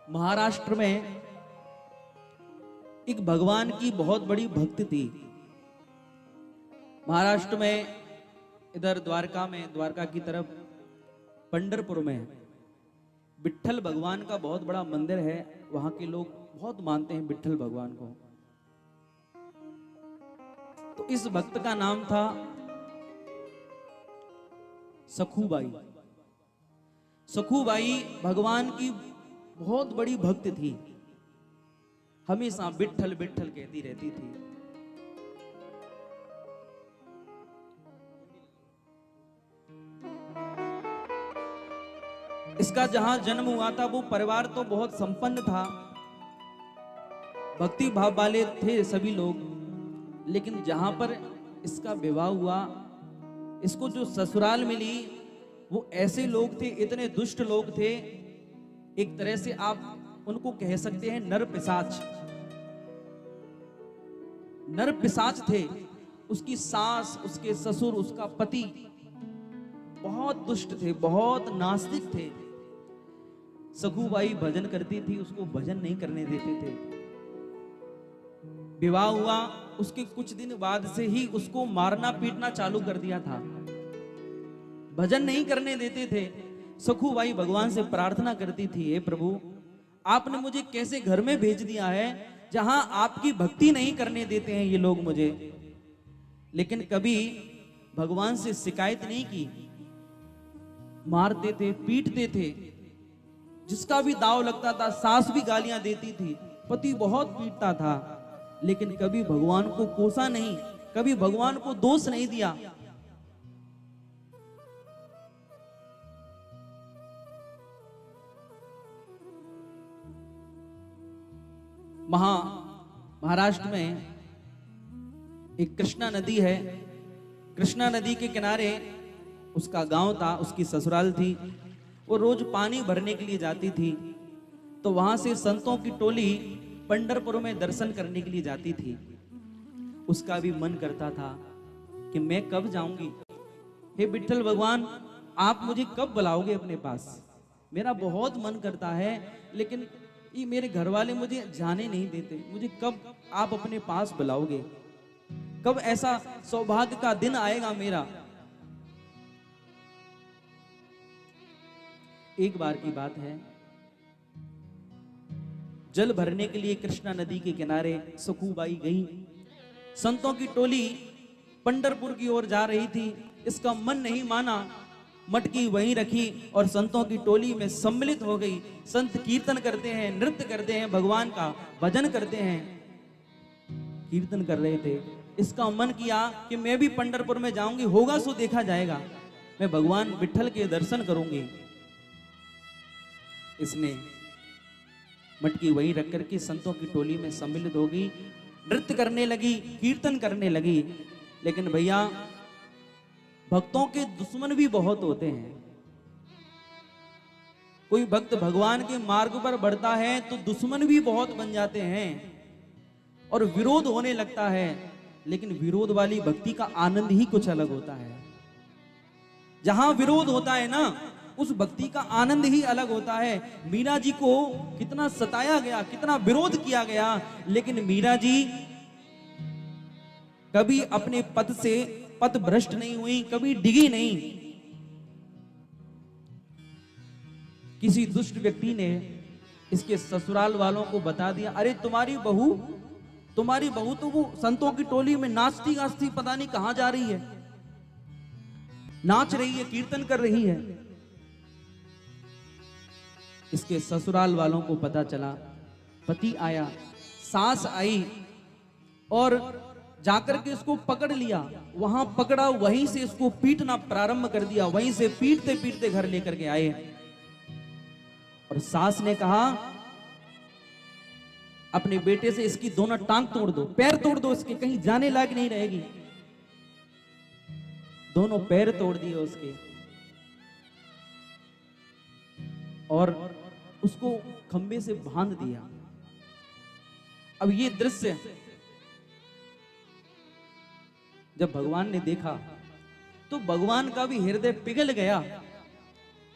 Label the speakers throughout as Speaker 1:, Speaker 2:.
Speaker 1: महाराष्ट्र में एक भगवान की बहुत बड़ी भक्ति थी। महाराष्ट्र में इधर द्वारका में, द्वारका की तरफ पंढरपुर में विट्ठल भगवान का बहुत बड़ा मंदिर है। वहां के लोग बहुत मानते हैं विट्ठल भगवान को। तो इस भक्त का नाम था सखूबाई। सखूबाई भगवान की बहुत बड़ी भक्त थी, हमेशा विट्ठल विट्ठल कहती रहती थी। इसका जहां जन्म हुआ था वो परिवार तो बहुत संपन्न था, भक्ति भाव वाले थे सभी लोग, लेकिन जहां पर इसका विवाह हुआ, इसको जो ससुराल मिली वो ऐसे लोग थे, इतने दुष्ट लोग थे, एक तरह से आप उनको कह सकते हैं नर पिशाच। नर पिशाच थे। उसकी सास, उसके ससुर, उसका पति बहुत दुष्ट थे, बहुत नास्तिक थे। सखूबाई भजन करती थी, उसको भजन नहीं करने देते थे। विवाह हुआ, उसके कुछ दिन बाद से ही उसको मारना पीटना चालू कर दिया था, भजन नहीं करने देते थे। सखूबाई भगवान से प्रार्थना करती थी, हे प्रभु, आपने मुझे कैसे घर में भेज दिया है जहां आपकी भक्ति नहीं करने देते हैं ये लोग मुझे। लेकिन कभी भगवान से शिकायत नहीं की। मारते थे, पीटते थे, जिसका भी दाव लगता था, सास भी गालियां देती थी, पति बहुत पीटता था, लेकिन कभी भगवान को कोसा नहीं, कभी भगवान को दोष नहीं दिया। महाराष्ट्र में एक कृष्णा नदी है। कृष्णा नदी के किनारे उसका गांव था, उसकी ससुराल थी। वो रोज पानी भरने के लिए जाती थी। तो वहां से संतों की टोली पंढरपुर में दर्शन करने के लिए जाती थी। उसका भी मन करता था कि मैं कब जाऊंगी, हे विट्ठल भगवान, आप मुझे कब बुलाओगे अपने पास। मेरा बहुत मन करता है, लेकिन ये मेरे घर वाले मुझे जाने नहीं देते। मुझे कब आप अपने पास बुलाओगे, कब ऐसा सौभाग्य का दिन आएगा मेरा। एक बार की बात है, जल भरने के लिए कृष्णा नदी के किनारे सखूबाई गई। संतों की टोली पंढरपुर की ओर जा रही थी। इसका मन नहीं माना, मटकी वहीं रखी और संतों की टोली में सम्मिलित हो गई। संत कीर्तन करते हैं, नृत्य करते हैं, भगवान का भजन करते हैं, कीर्तन कर रहे थे। इसका मन किया कि मैं भी पंढरपुर में जाऊंगी, होगा सो देखा जाएगा, मैं भगवान विट्ठल के दर्शन करूंगी। इसने मटकी वहीं रख करके संतों की टोली में सम्मिलित हो गई, नृत्य करने लगी, कीर्तन करने लगी। लेकिन भैया, भक्तों के दुश्मन भी बहुत होते हैं। कोई भक्त भगवान के मार्ग पर बढ़ता है तो दुश्मन भी बहुत बन जाते हैं और विरोध होने लगता है। लेकिन विरोध वाली भक्ति का आनंद ही कुछ अलग होता है। जहां विरोध होता है ना, उस भक्ति का आनंद ही अलग होता है। मीरा जी को कितना सताया गया, कितना विरोध किया गया, लेकिन मीरा जी कभी अपने पद से पद भ्रष्ट नहीं हुई, कभी डिगी नहीं। किसी दुष्ट व्यक्ति ने इसके ससुराल वालों को बता दिया, अरे तुम्हारी बहू तो वो संतों की टोली में नाचती गाचती पता नहीं कहां जा रही है, नाच रही है, कीर्तन कर रही है। इसके ससुराल वालों को पता चला, पति आया, सास आई और जाकर के इसको पकड़ लिया। वहां पकड़ा, वहीं से इसको पीटना प्रारंभ कर दिया। वहीं से पीटते पीटते घर लेकर के आए और सास ने कहा, अपने बेटे से इसकी दोनों टांग तोड़ दो, पैर तोड़ दो इसके, कहीं जाने लायक नहीं रहेगी। दोनों पैर तोड़ दिए उसके और उसको खंबे से बांध दिया। अब ये दृश्य जब भगवान ने देखा तो भगवान का भी हृदय पिघल गया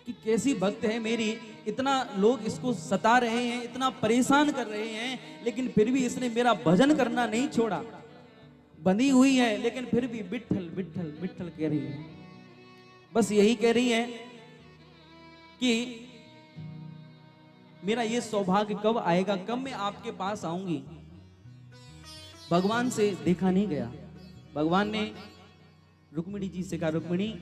Speaker 1: कि कैसी भक्त है मेरी इतना लोग इसको सता रहे हैं, इतना परेशान कर रहे हैं, लेकिन फिर भी इसने मेरा भजन करना नहीं छोड़ा। बंधी हुई है लेकिन फिर भी विट्ठल विट्ठल विट्ठल कह रही है। बस यही कह रही है कि मेरा ये सौभाग्य कब आएगा, कब मैं आपके पास आऊंगी। भगवान से देखा नहीं गया। भगवान ने रुक्मिणी जी से कहा, रुक्मिणी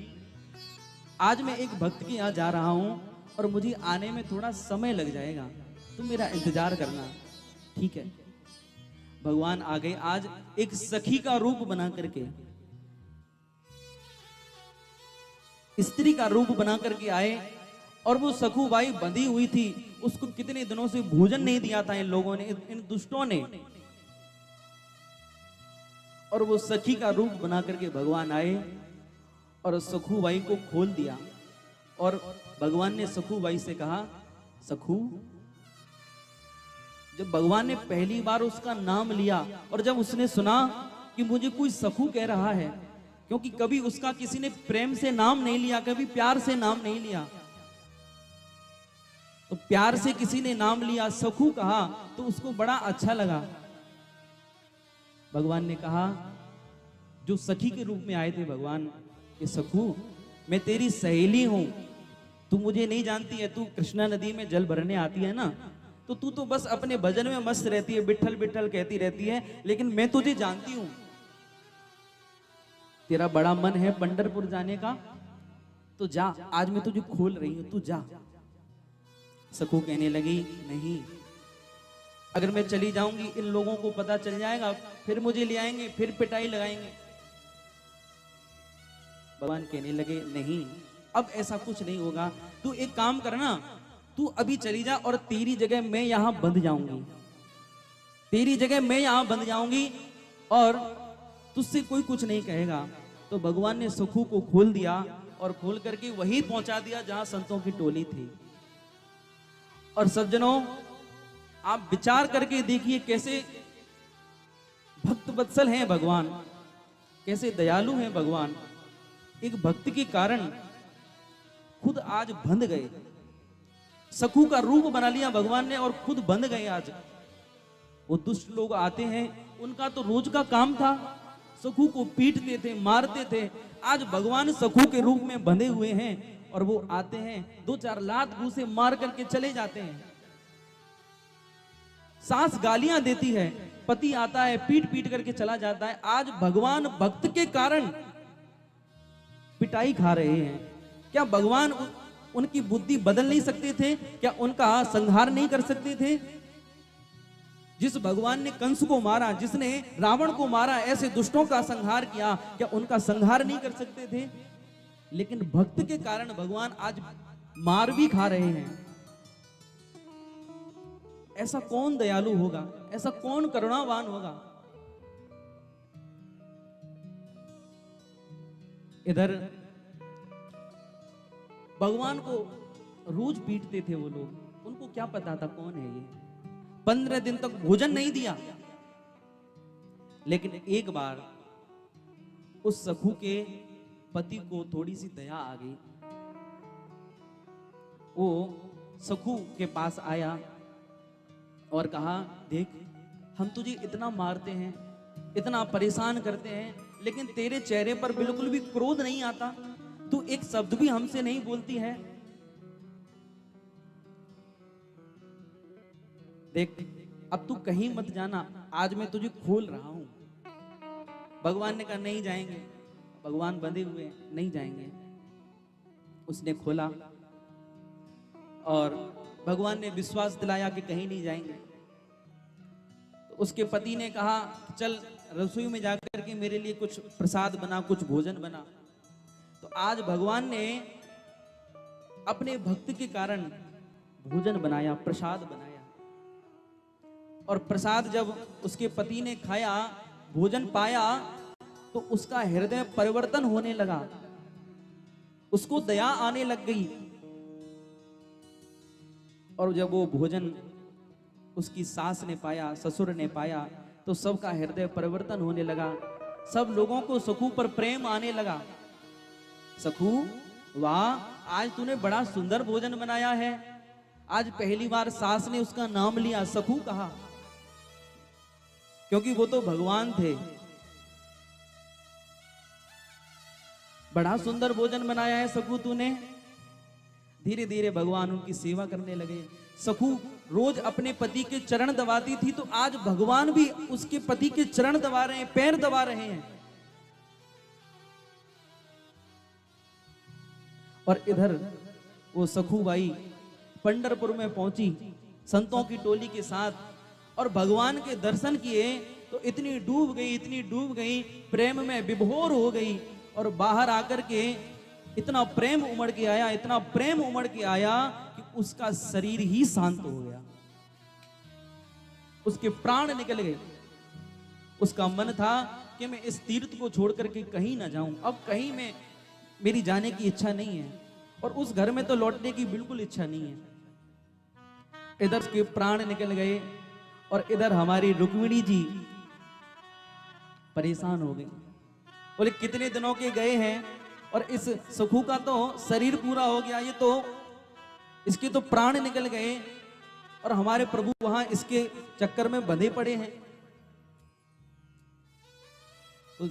Speaker 1: आज मैं एक भक्त के यहां जा रहा हूं और मुझे आने में थोड़ा समय लग जाएगा, तुम मेरा इंतजार करना। ठीक है। भगवान आ गए। आज एक सखी का रूप बना करके, स्त्री का रूप बना करके आए और वो सखुबाई बंधी हुई थी, उसको कितने दिनों से भोजन नहीं दिया था इन लोगों ने, इन दुष्टों ने। और वो सखी का रूप बना करके भगवान आए और सखुबाई को खोल दिया। और भगवान ने सखुबाई से कहा, सखु। जब भगवान ने पहली बार उसका नाम लिया और जब उसने सुना कि मुझे कोई सखु कह रहा है, क्योंकि कभी उसका किसी ने प्रेम से नाम नहीं लिया, कभी प्यार से नाम नहीं लिया, तो प्यार से किसी ने नाम लिया, सखु कहा, तो उसको बड़ा अच्छा लगा। भगवान ने कहा, जो सखी के रूप में आए थे भगवान, कि सखु मैं तेरी सहेली हूं, तू मुझे नहीं जानती है, तू कृष्णा नदी में जल भरने आती है ना, तो तू तो बस अपने भजन में मस्त रहती है, बिट्ठल बिट्ठल कहती रहती है, लेकिन मैं तुझे जानती हूं, तेरा बड़ा मन है पंढरपुर जाने का, तो जा, आज मैं तुझे खोल रही हूं, तू जा। सखु कहने लगी, नहीं, अगर मैं चली जाऊंगी इन लोगों को पता चल जाएगा, फिर मुझे ले आएंगे, फिर पिटाई लगाएंगे। भगवान कहने लगे, नहीं, अब ऐसा कुछ नहीं होगा, तू एक काम करना, तू अभी चली जा और तेरी जगह मैं यहां बंध जाऊंगी, तेरी जगह मैं यहां बंध जाऊंगी और तुझसे कोई कुछ नहीं कहेगा। तो भगवान ने सखु को खोल दिया और खोल करके वहीं पहुंचा दिया जहां संतों की टोली थी। और सज्जनों, आप विचार करके देखिए कैसे भक्त वत्सल हैं भगवान, कैसे दयालु हैं भगवान। एक भक्त के कारण खुद आज बंध गए, सखु का रूप बना लिया भगवान ने और खुद बंध गए। आज वो दुष्ट लोग आते हैं, उनका तो रोज का काम था, सखु को पीटते थे, मारते थे। आज भगवान सखु के रूप में बंधे हुए हैं और वो आते हैं, 2-4 लात घूसे मार करके चले जाते हैं। सास गालियां देती है, पति आता है पीट पीट करके चला जाता है। आज भगवान भक्त के कारण पिटाई खा रहे हैं। क्या भगवान उनकी बुद्धि बदल नहीं सकते थे? क्या उनका संहार नहीं कर सकते थे? जिस भगवान ने कंस को मारा, जिसने रावण को मारा, ऐसे दुष्टों का संहार किया, क्या उनका संहार नहीं कर सकते थे? लेकिन भक्त के कारण भगवान आज मार भी खा रहे हैं। ऐसा कौन दयालु होगा? ऐसा कौन करुणावान होगा? इधर भगवान को रोज पीटते थे वो लोग, उनको क्या पता था कौन है ये। 15 दिन तक भोजन नहीं दिया। लेकिन एक बार उस सखु के पति को थोड़ी सी दया आ गई। वो सखु के पास आया और कहा, देख, हम तुझे इतना मारते हैं, इतना परेशान करते हैं, लेकिन तेरे चेहरे पर बिल्कुल भी क्रोध नहीं आता, तू एक शब्द भी हमसे नहीं बोलती है। देख, अब तू कहीं मत जाना, आज मैं तुझे खोल रहा हूं। भगवान ने कहा, नहीं जाएंगे। भगवान बंधे हुए, नहीं जाएंगे। उसने खोला और भगवान ने विश्वास दिलाया कि कहीं नहीं जाएंगे। तो उसके पति ने कहा, चल रसोई में जाकर के मेरे लिए कुछ प्रसाद बना, कुछ भोजन बना। तो आज भगवान ने अपने भक्त के कारण भोजन बनाया, प्रसाद बनाया। और प्रसाद जब उसके पति ने खाया, भोजन पाया, तो उसका हृदय परिवर्तन होने लगा, उसको दया आने लग गई। और जब वो भोजन उसकी सास ने पाया, ससुर ने पाया, तो सबका हृदय परिवर्तन होने लगा। सब लोगों को सखु पर प्रेम आने लगा। सखु, वाह, आज तूने बड़ा सुंदर भोजन बनाया है, आज पहली बार सास ने उसका नाम लिया, सखू कहा, क्योंकि वो तो भगवान थे। बड़ा सुंदर भोजन बनाया है सखू तूने। धीरे धीरे भगवान उनकी सेवा करने लगे। सखू रोज अपने पति के चरण दबाती थी, तो आज भगवान भी उसके पति के चरण दबा रहे हैं, पैर दबा रहे हैं। और इधर वो सखूबाई पंढरपुर में पहुंची संतों की टोली के साथ, और भगवान के दर्शन किए तो इतनी डूब गई, प्रेम में विभोर हो गई। और बाहर आकर के इतना प्रेम उमड़ के आया कि उसका शरीर ही शांत हो गया, उसके प्राण निकल गए। उसका मन था कि मैं इस तीर्थ को छोड़ करके कहीं ना जाऊं, अब कहीं में मेरी जाने की इच्छा नहीं है, और उस घर में तो लौटने की बिल्कुल इच्छा नहीं है। इधर के प्राण निकल गए, और इधर हमारी रुक्मिणी जी परेशान हो गई। बोले कितने दिनों के गए हैं, और इस सखू का तो शरीर पूरा हो गया, ये तो इसके तो प्राण निकल गए, और हमारे प्रभु वहां इसके चक्कर में बंधे पड़े हैं। तो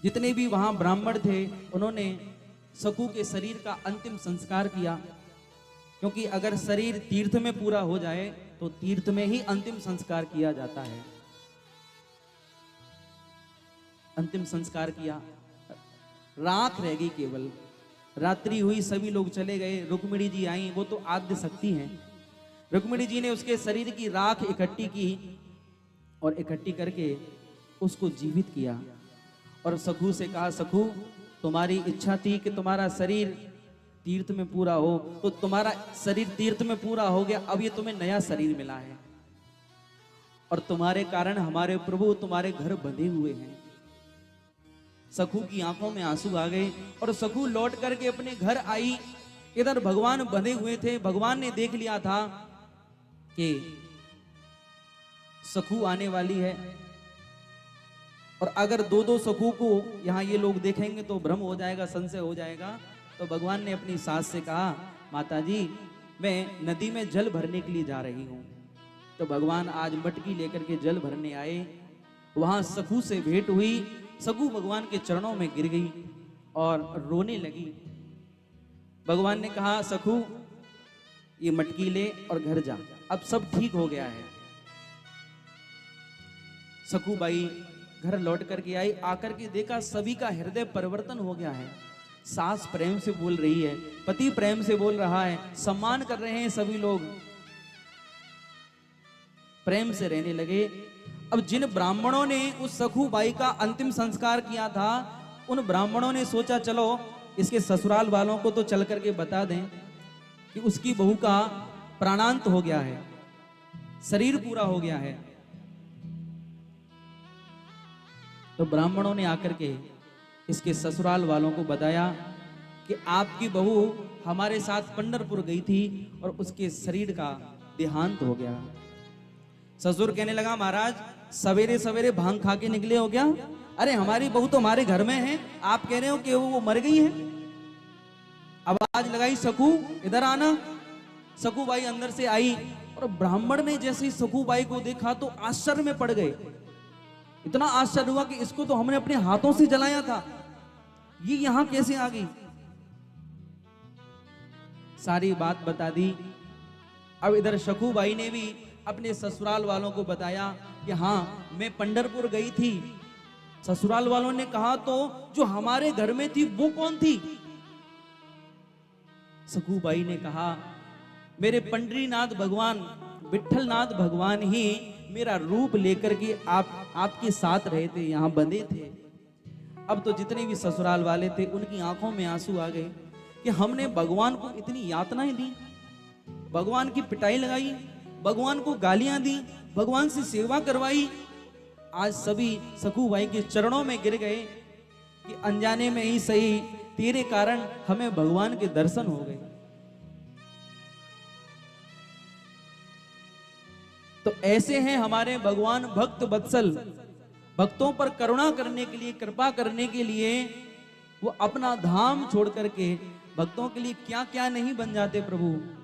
Speaker 1: जितने भी वहां ब्राह्मण थे उन्होंने सखू के शरीर का अंतिम संस्कार किया, क्योंकि अगर शरीर तीर्थ में पूरा हो जाए तो तीर्थ में ही अंतिम संस्कार किया जाता है। अंतिम संस्कार किया, रात रह गई केवल, रात्रि हुई, सभी लोग चले गए। रुक्मिणी जी आई, वो तो आद्य शक्ति हैं। रुक्मिणी जी ने उसके शरीर की राख इकट्ठी की, और इकट्ठी करके उसको जीवित किया, और सखू से कहा, सखू तुम्हारी इच्छा थी कि तुम्हारा शरीर तीर्थ में पूरा हो, तो तुम्हारा शरीर तीर्थ में पूरा हो गया, अब ये तुम्हें नया शरीर मिला है, और तुम्हारे कारण हमारे प्रभु तुम्हारे घर बंधे हुए हैं। सखू की आंखों में आंसू आ गए, और सखू लौट करके अपने घर आई। इधर भगवान बंधे हुए थे। भगवान ने देख लिया था कि सखू आने वाली है, और अगर दो दो सखू को यहां ये लोग देखेंगे तो भ्रम हो जाएगा, संशय हो जाएगा। तो भगवान ने अपनी सास से कहा, माताजी मैं नदी में जल भरने के लिए जा रही हूं। तो भगवान आज मटकी लेकर के जल भरने आए। वहां सखू से भेंट हुई। सखू भगवान के चरणों में गिर गई और रोने लगी। भगवान ने कहा, सखू ये मटकी ले और घर जा, अब सब ठीक हो गया है। सखूबाई घर लौट करके आई, आकर के देखा सभी का हृदय परिवर्तन हो गया है। सास प्रेम से बोल रही है, पति प्रेम से बोल रहा है, सम्मान कर रहे हैं सभी लोग, प्रेम से रहने लगे। अब जिन ब्राह्मणों ने उस सखूबाई का अंतिम संस्कार किया था, उन ब्राह्मणों ने सोचा चलो इसके ससुराल वालों को तो चल करके बता दें कि उसकी बहू का प्राणांत हो गया है, शरीर पूरा हो गया है। तो ब्राह्मणों ने आकर के इसके ससुराल वालों को बताया कि आपकी बहू हमारे साथ पंढरपुर गई थी और उसके शरीर का देहांत हो गया। ससुर कहने लगा, महाराज सवेरे सवेरे भांग खा के निकले हो क्या? अरे हमारी बहू तो हमारे घर में है, आप कह रहे हो कि वो मर गई है। आवाज लगाई, सकू इधर आना। सकूबाई अंदर से आई, और ब्राह्मण ने जैसे ही सकूबाई को देखा तो आश्चर्य में पड़ गए। इतना आश्चर्य हुआ कि इसको तो हमने अपने हाथों से जलाया था, ये यहां कैसे आ गई? सारी बात बता दी। अब इधर शकूबाई ने भी अपने ससुराल वालों को बताया कि हाँ मैं पंढरपुर गई थी। ससुराल वालों ने कहा, तो जो हमारे घर में थी वो कौन थी? सकूबाई ने कहा, मेरे पंडरीनाथ भगवान विठलनाथ भगवान ही मेरा रूप लेकर के आपके साथ रहे थे, यहां बंधे थे। अब तो जितने भी ससुराल वाले थे उनकी आंखों में आंसू आ गए कि हमने भगवान को इतनी यातनाएं दी, भगवान की पिटाई लगाई, भगवान को गालियां दी, भगवान से सेवा करवाई। आज सभी सकूबाई के चरणों में गिर गए कि अनजाने में ही सही तेरे कारण हमें भगवान के दर्शन हो गए। तो ऐसे हैं हमारे भगवान भक्त वत्सल। भक्तों पर करुणा करने के लिए, कृपा करने के लिए वो अपना धाम छोड़ करके भक्तों के लिए क्या क्या नहीं बन जाते प्रभु।